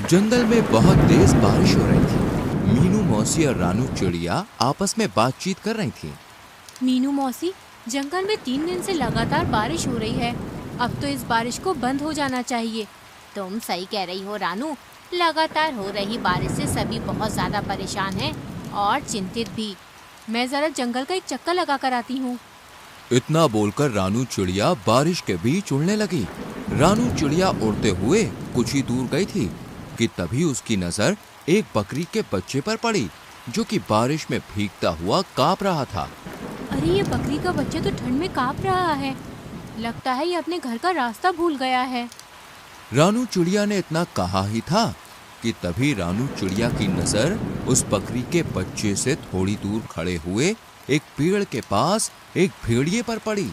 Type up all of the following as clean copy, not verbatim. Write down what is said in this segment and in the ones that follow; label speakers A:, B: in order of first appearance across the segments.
A: जंगल में बहुत तेज बारिश हो रही थी। मीनू मौसी और रानू चिड़िया आपस में बातचीत कर रही थी।
B: मीनू मौसी, जंगल में 3 दिन से लगातार बारिश हो रही है। अब तो इस बारिश को बंद हो जाना चाहिए।
C: तुम सही कह रही हो रानू, लगातार हो रही बारिश से सभी बहुत ज्यादा परेशान हैं और चिंतित भी।
B: मैं जरा जंगल का एक चक्कर लगा कर आती हूँ।
A: इतना बोलकर रानू चिड़िया बारिश के बीच उड़ने लगी। रानू चिड़िया उड़ते हुए कुछ ही दूर गई थी कि तभी उसकी नजर एक बकरी के बच्चे पर पड़ी, जो कि बारिश में भीगता हुआ कांप रहा था।
B: अरे ये बकरी का बच्चा तो ठंड में कांप रहा है। लगता है ये अपने घर का रास्ता भूल गया है।
A: रानू चिड़िया ने इतना कहा ही था कि तभी रानू चिड़िया की नजर उस बकरी के बच्चे से थोड़ी दूर खड़े हुए एक पेड़ के पास एक भेड़िए पर पड़ी।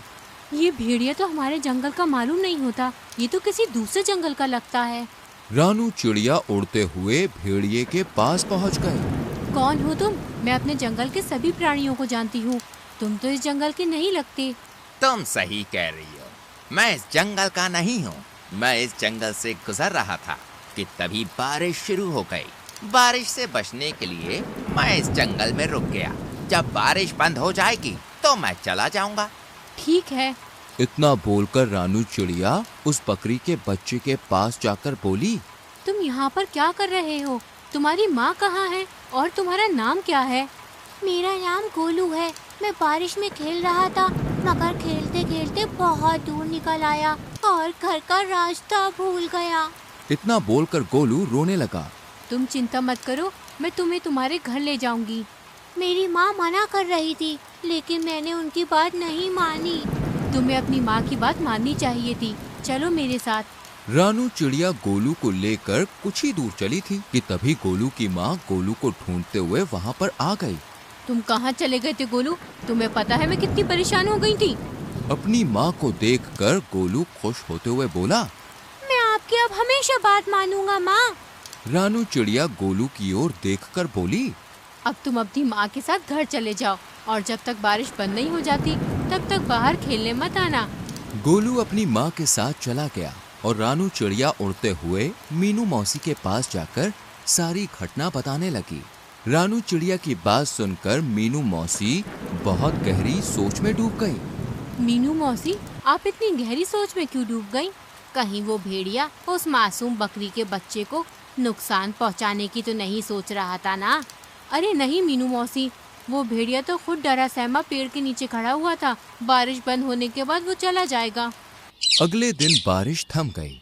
B: ये भेड़िया तो हमारे जंगल का मालूम नहीं होता, ये तो किसी दूसरे जंगल का लगता है।
A: रानू चिड़िया उड़ते हुए भेड़िए के पास पहुंच गई।
B: कौन हो तुम? मैं अपने जंगल के सभी प्राणियों को जानती हूँ। तुम तो इस जंगल के नहीं लगते।
D: तुम सही कह रही हो, मैं इस जंगल का नहीं हूँ। मैं इस जंगल से गुजर रहा था कि तभी बारिश शुरू हो गई। बारिश से बचने के लिए मैं इस जंगल में रुक गया। जब बारिश बंद हो जाएगी तो मैं चला जाऊंगा।
B: ठीक है।
A: इतना बोलकर रानू चिड़िया उस बकरी के बच्चे के पास जाकर बोली,
B: तुम यहाँ पर क्या कर रहे हो? तुम्हारी माँ कहाँ है और तुम्हारा नाम क्या है?
C: मेरा नाम गोलू है। मैं बारिश में खेल रहा था, मगर खेलते खेलते बहुत दूर निकल आया और घर का रास्ता भूल गया।
A: इतना बोलकर गोलू रोने लगा।
B: तुम चिंता मत करो, मैं तुम्हें तुम्हारे घर ले जाऊंगी।
C: मेरी माँ मना कर रही थी, लेकिन मैंने उनकी बात नहीं मानी।
B: तुम्हें अपनी माँ की बात माननी चाहिए थी। चलो मेरे साथ।
A: रानू चिड़िया गोलू को लेकर कुछ ही दूर चली थी कि तभी गोलू की माँ गोलू को ढूंढते हुए वहाँ पर आ गई।
B: तुम कहाँ चले गए थे गोलू? तुम्हें पता है मैं कितनी परेशान हो गई थी।
A: अपनी माँ को देखकर गोलू खुश होते हुए बोला,
C: मैं आपकी अब हमेशा बात मानूंगा माँ।
A: रानू चिड़िया गोलू की ओर देखकर बोली,
B: अब तुम अपनी माँ के साथ घर चले जाओ और जब तक बारिश बंद नहीं हो जाती तब तक बाहर खेलने मत आना।
A: गोलू अपनी माँ के साथ चला गया और रानू चिड़िया उड़ते हुए मीनू मौसी के पास जाकर सारी घटना बताने लगी। रानू चिड़िया की बात सुनकर मीनू मौसी बहुत गहरी सोच में डूब गई।
B: मीनू मौसी, आप इतनी गहरी सोच में क्यों डूब गईं?
C: कहीं वो भेड़िया उस मासूम बकरी के बच्चे को नुकसान पहुंचाने की तो नहीं सोच रहा था ना?
B: अरे नहीं मीनू मौसी, वो भेड़िया तो खुद डरा सहमा पेड़ के नीचे खड़ा हुआ था। बारिश बंद होने के बाद वो चला जाएगा।
A: अगले दिन बारिश थम गई।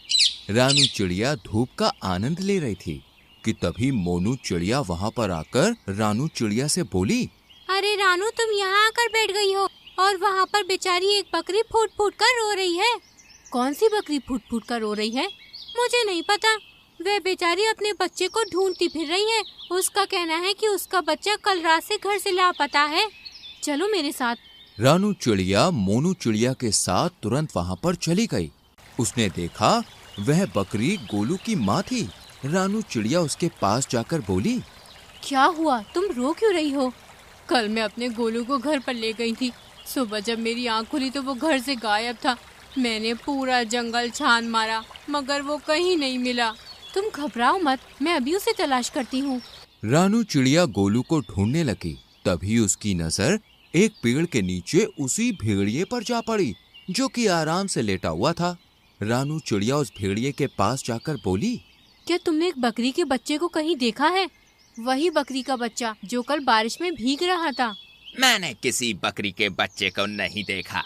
A: रानू चिड़िया धूप का आनंद ले रही थी कि तभी मोनू चिड़िया वहाँ पर आकर रानू चिड़िया से बोली,
C: अरे रानू, तुम यहाँ आकर बैठ गई हो और वहाँ पर बेचारी एक बकरी फूट फूट कर रो रही है।
B: कौन सी बकरी फूट फूट कर रो रही है?
C: मुझे नहीं पता। वह बेचारी अपने बच्चे को ढूंढती फिर रही है। उसका कहना है कि उसका बच्चा कल रात से घर से लापता है।
B: चलो मेरे साथ।
A: रानू चिड़िया मोनू चिड़िया के साथ तुरंत वहाँ पर चली गई। उसने देखा वह बकरी गोलू की माँ थी। रानू चिड़िया उसके पास जाकर बोली,
B: क्या हुआ? तुम रो क्यों रही हो? कल मैं अपने गोलू को घर पर ले गई थी। सुबह जब मेरी आँख खुली तो वो घर से गायब था। मैंने पूरा जंगल छान मारा मगर वो कहीं नहीं मिला। तुम घबराओ मत, मैं अभी उसे तलाश करती हूँ।
A: रानू चिड़िया गोलू को ढूंढने लगी। तभी उसकी नजर एक पेड़ के नीचे उसी भेड़िए पर जा पड़ी, जो कि आराम से लेटा हुआ था। रानू चिड़िया उस भेड़िए के पास जाकर बोली,
B: क्या तुमने एक बकरी के बच्चे को कहीं देखा है? वही बकरी का बच्चा जो कल बारिश में भीग रहा था।
D: मैंने किसी बकरी के बच्चे को नहीं देखा।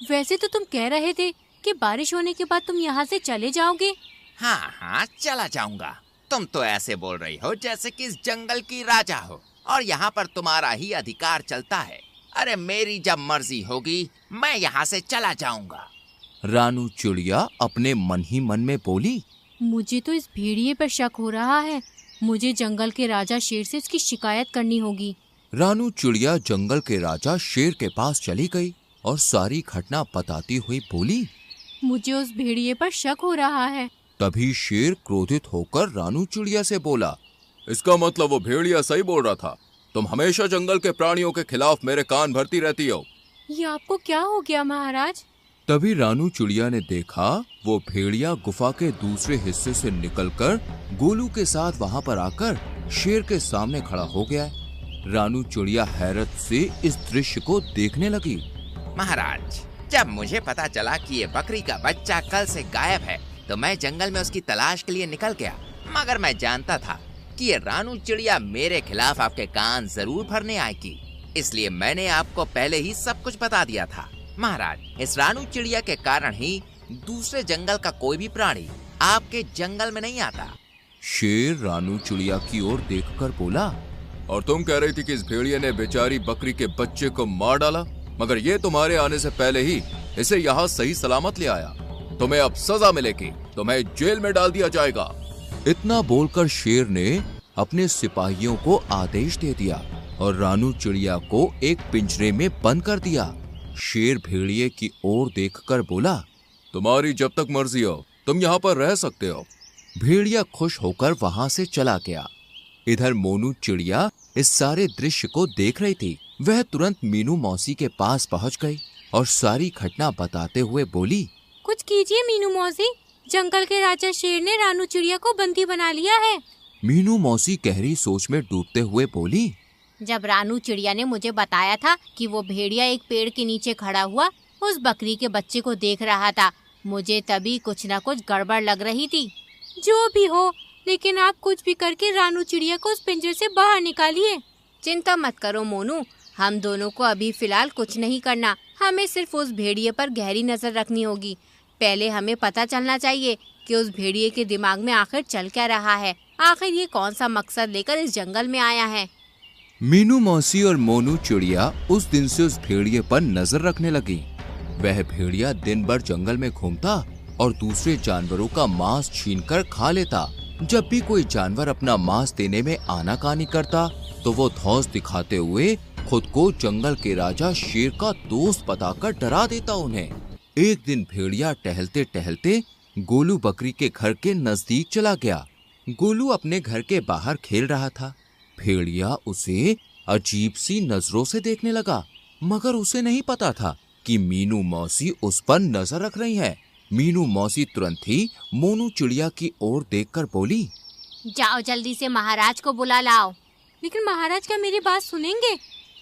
B: वैसे तो तुम कह रहे थे कि बारिश होने के बाद तुम यहाँ से चले जाओगे।
D: हाँ हाँ, चला जाऊंगा। तुम तो ऐसे बोल रही हो जैसे कि इस जंगल की राजा हो और यहाँ पर तुम्हारा ही अधिकार चलता है। अरे मेरी जब मर्जी होगी मैं यहाँ से चला जाऊंगा।
A: रानू चिड़िया अपने मन ही मन में बोली,
B: मुझे तो इस भेड़िए पर शक हो रहा है। मुझे जंगल के राजा शेर से इसकी शिकायत करनी होगी।
A: रानू चिड़िया जंगल के राजा शेर के पास चली गई और सारी घटना बताती हुई बोली,
B: मुझे उस भेड़िए पर शक हो रहा है।
A: तभी शेर क्रोधित होकर रानू चिड़िया से बोला, इसका मतलब वो भेड़िया सही बोल रहा था। तुम हमेशा जंगल के प्राणियों के खिलाफ मेरे कान भरती रहती हो।
B: ये आपको क्या हो गया महाराज?
A: तभी रानू चिड़िया ने देखा वो भेड़िया गुफा के दूसरे हिस्से से निकलकर गोलू के साथ वहां पर आकर शेर के सामने खड़ा हो गया है। रानू चिड़िया हैरत से इस दृश्य को देखने लगी।
D: महाराज, जब मुझे पता चला कि ये बकरी का बच्चा कल से गायब है तो मैं जंगल में उसकी तलाश के लिए निकल गया, मगर मैं जानता था कि ये रानू चिड़िया मेरे खिलाफ आपके कान जरूर भरने आएगी, इसलिए मैंने आपको पहले ही सब कुछ बता दिया था। महाराज, इस रानू चिड़िया के कारण ही दूसरे जंगल का कोई भी प्राणी आपके जंगल में नहीं आता।
A: शेर रानू चिड़िया की ओर देखकर बोला, और तुम कह रही थी कि इस भेड़िए ने बेचारी बकरी के बच्चे को मार डाला, मगर ये तुम्हारे आने से पहले ही इसे यहाँ सही सलामत ले आया। तुम्हें अब सजा मिलेगी, तुम्हें जेल में डाल दिया जाएगा। इतना बोलकर शेर ने अपने सिपाहियों को आदेश दे दिया और रानू चिड़िया को एक पिंजरे में बंद कर दिया। शेर भेड़िए की ओर देखकर बोला, तुम्हारी जब तक मर्जी हो तुम यहाँ पर रह सकते हो। भेड़िया खुश होकर वहां से चला गया। इधर मोनू चिड़िया इस सारे दृश्य को देख रही थी। वह तुरंत मीनू मौसी के पास पहुंच गई और सारी घटना बताते हुए बोली,
B: कुछ कीजिए मीनू मौसी, जंगल के राजा शेर ने रानू चिड़िया को बंदी बना लिया है।
A: मीनू मौसी गहरी सोच में डूबते हुए बोली,
C: जब रानू चिड़िया ने मुझे बताया था कि वो भेड़िया एक पेड़ के नीचे खड़ा हुआ उस बकरी के बच्चे को देख रहा था, मुझे तभी कुछ न कुछ गड़बड़ लग रही थी।
B: जो भी हो, लेकिन आप कुछ भी करके रानू चिड़िया को उस पिंजरे से बाहर निकालिए।
C: चिंता मत करो मोनू, हम दोनों को अभी फिलहाल कुछ नहीं करना, हमें सिर्फ उस भेड़िए पर गहरी नजर रखनी होगी। पहले हमें पता चलना चाहिए कि उस भेड़िए के दिमाग में आखिर चल क्या रहा है, आखिर ये कौन सा मकसद लेकर इस जंगल में आया है।
A: मीनू मौसी और मोनू चिड़िया उस दिन से उस भेड़िए पर नजर रखने लगी। वह भेड़िया दिन भर जंगल में घूमता और दूसरे जानवरों का मांस छीनकर खा लेता। जब भी कोई जानवर अपना मांस देने में आनाकानी करता तो वो धौंस दिखाते हुए खुद को जंगल के राजा शेर का दोस्त बताकर डरा देता उन्हें। एक दिन भेड़िया टहलते टहलते गोलू बकरी के घर के नजदीक चला गया। गोलू अपने घर के बाहर खेल रहा था। भेड़िया उसे अजीब सी नजरों से देखने लगा, मगर उसे नहीं पता था कि मीनू मौसी उस पर नजर रख रही है। मीनू मौसी तुरंत ही मोनू चिड़िया की ओर देखकर बोली,
C: जाओ जल्दी से महाराज को बुला लाओ।
B: लेकिन महाराज क्या मेरी बात सुनेंगे?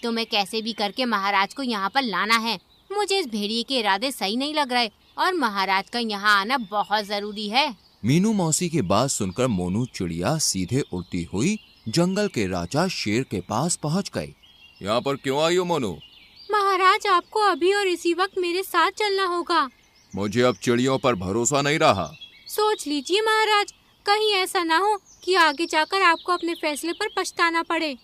C: तुम्हें कैसे भी करके महाराज को यहाँ पर लाना है। मुझे इस भेड़िए के इरादे सही नहीं लग रहे और महाराज का यहाँ आना बहुत जरूरी है।
A: मीनू मौसी की बात सुनकर मोनू चिड़िया सीधे उड़ती हुई जंगल के राजा शेर के पास पहुँच गई। यहाँ पर क्यों आई हो मोनू?
B: महाराज, आपको अभी और इसी वक्त मेरे साथ चलना होगा।
A: मुझे अब चिड़ियों पर भरोसा नहीं रहा।
B: सोच लीजिए महाराज, कहीं ऐसा ना हो कि आगे जाकर आपको अपने फैसले पर पछताना पड़े।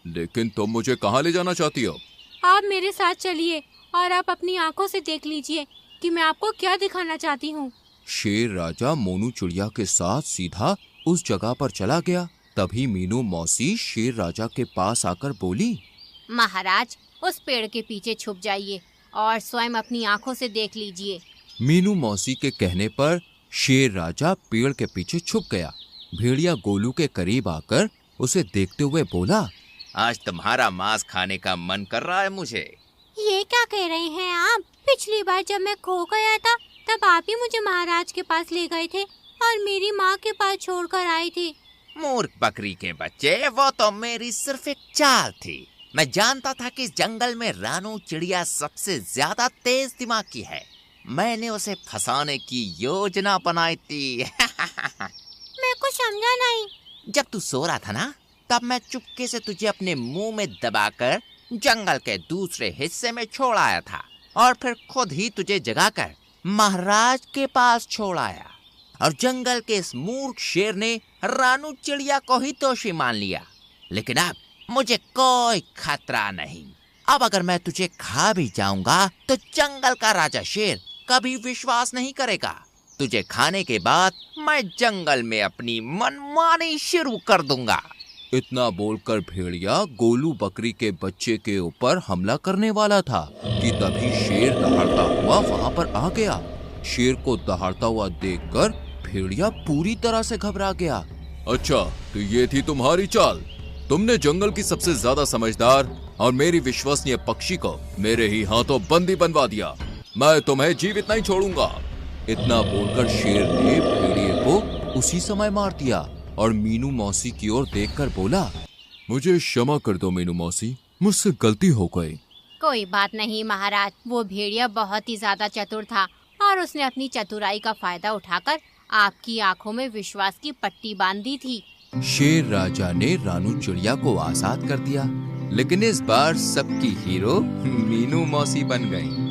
A: लेकिन तुम मुझे कहाँ ले जाना चाहती हो?
B: आप मेरे साथ चलिए और आप अपनी आंखों से देख लीजिए कि मैं आपको क्या दिखाना चाहती हूँ।
A: शेर राजा मोनू चिड़िया के साथ सीधा उस जगह पर चला गया। तभी मीनू मौसी शेर राजा के पास आकर बोली,
C: महाराज, उस पेड़ के पीछे छुप जाइए और स्वयं अपनी आंखों से देख लीजिए।
A: मीनू मौसी के कहने पर शेर राजा पेड़ के पीछे छुप गया। भेड़िया गोलू के करीब आकर उसे देखते हुए बोला,
D: आज तुम्हारा मांस खाने का मन कर रहा है मुझे।
C: ये क्या कह रहे हैं आप? पिछली बार जब मैं खो गया था तब आप ही मुझे महाराज के पास ले गए थे और मेरी माँ के पास छोड़कर आए थे।
D: मूर्ख बकरी के बच्चे, वो तो मेरी सिर्फ एक चाल थी। मैं जानता था कि इस जंगल में रानू चिड़िया सबसे ज्यादा तेज दिमाग की है। मैंने उसे फंसाने की योजना बनाई थी।
C: मैं कुछ समझा नहीं।
D: जब तू सो रहा था ना, तब मैं चुपके से तुझे अपने मुंह में दबाकर जंगल के दूसरे हिस्से में छोड़ आया था और फिर खुद ही तुझे जगाकर महाराज के पास छोड़ आया। और जंगल के इस मूर्ख शेर ने रानू चिड़िया को ही दोषी मान लिया। लेकिन अब मुझे कोई खतरा नहीं। अब अगर मैं तुझे खा भी जाऊंगा तो जंगल का राजा शेर कभी विश्वास नहीं करेगा। तुझे खाने के बाद मैं जंगल में अपनी मनमानी शुरू कर दूंगा।
A: इतना बोलकर भेड़िया गोलू बकरी के बच्चे के ऊपर हमला करने वाला था कि तभी शेर दहाड़ता हुआ वहां पर आ गया। शेर को दहाड़ता हुआ देखकर भेड़िया पूरी तरह से घबरा गया। अच्छा, तो ये थी तुम्हारी चाल? तुमने जंगल की सबसे ज्यादा समझदार और मेरी विश्वसनीय पक्षी को मेरे ही हाथों बंदी बनवा दिया। मैं तुम्हें जीवित नहीं छोड़ूंगा। इतना बोलकर शेर ने भेड़िए को उसी समय मार दिया और मीनू मौसी की ओर देखकर बोला, मुझे क्षमा कर दो मीनू मौसी, मुझसे गलती हो गई।
C: कोई बात नहीं महाराज, वो भेड़िया बहुत ही ज्यादा चतुर था और उसने अपनी चतुराई का फायदा उठाकर आपकी आंखों में विश्वास की पट्टी बांध दी थी।
A: शेर राजा ने रानू चिड़िया को आजाद कर दिया, लेकिन इस बार सबकी हीरो मीनू मौसी बन गई।